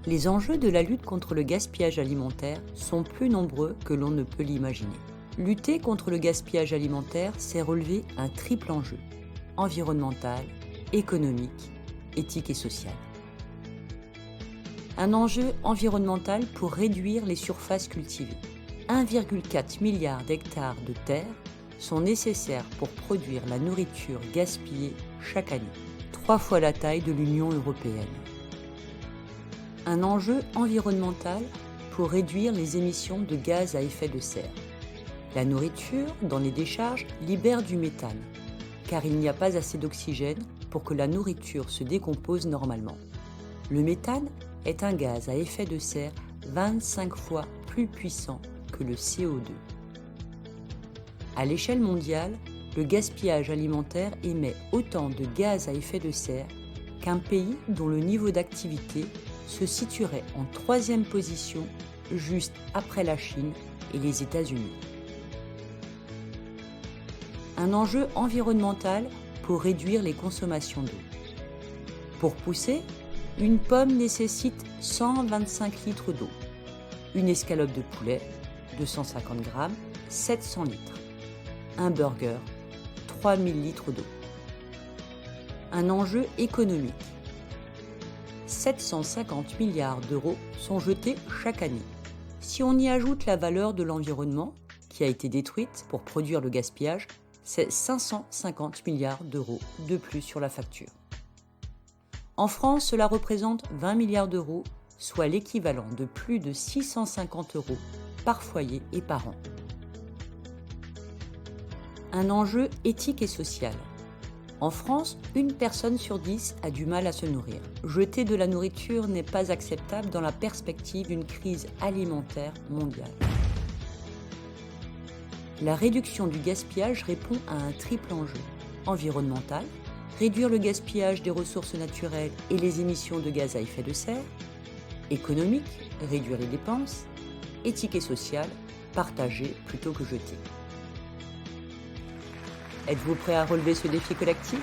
Les enjeux de la lutte contre le gaspillage alimentaire sont plus nombreux que l'on ne peut l'imaginer. Lutter contre le gaspillage alimentaire, c'est relever un triple enjeu: environnemental, économique, éthique et social. Un enjeu environnemental pour réduire les surfaces cultivées. 1,4 milliard d'hectares de terre sont nécessaires pour produire la nourriture gaspillée chaque année, 3 fois la taille de l'Union européenne. Un enjeu environnemental pour réduire les émissions de gaz à effet de serre. La nourriture, dans les décharges, libère du méthane, car il n'y a pas assez d'oxygène pour que la nourriture se décompose normalement. Le méthane est un gaz à effet de serre 25 fois plus puissant que le CO2. À l'échelle mondiale, le gaspillage alimentaire émet autant de gaz à effet de serre qu'un pays dont le niveau d'activité se situerait en 3e position, juste après la Chine et les États-Unis. Un enjeu environnemental pour réduire les consommations d'eau. Pour pousser, une pomme nécessite 125 litres d'eau. Une escalope de poulet, 250 grammes, 700 litres. Un burger, 3000 litres d'eau. Un enjeu économique. 750 milliards d'euros sont jetés chaque année. Si on y ajoute la valeur de l'environnement, qui a été détruite pour produire le gaspillage, c'est 550 milliards d'euros de plus sur la facture. En France, cela représente 20 milliards d'euros, soit l'équivalent de plus de 650 euros par foyer et par an. Un enjeu éthique et social. En France, une personne sur 10 a du mal à se nourrir. Jeter de la nourriture n'est pas acceptable dans la perspective d'une crise alimentaire mondiale. La réduction du gaspillage répond à un triple enjeu: environnemental, réduire le gaspillage des ressources naturelles et les émissions de gaz à effet de serre; économique, réduire les dépenses; éthique et social, partager plutôt que jeter. Êtes-vous prêt à relever ce défi collectif ?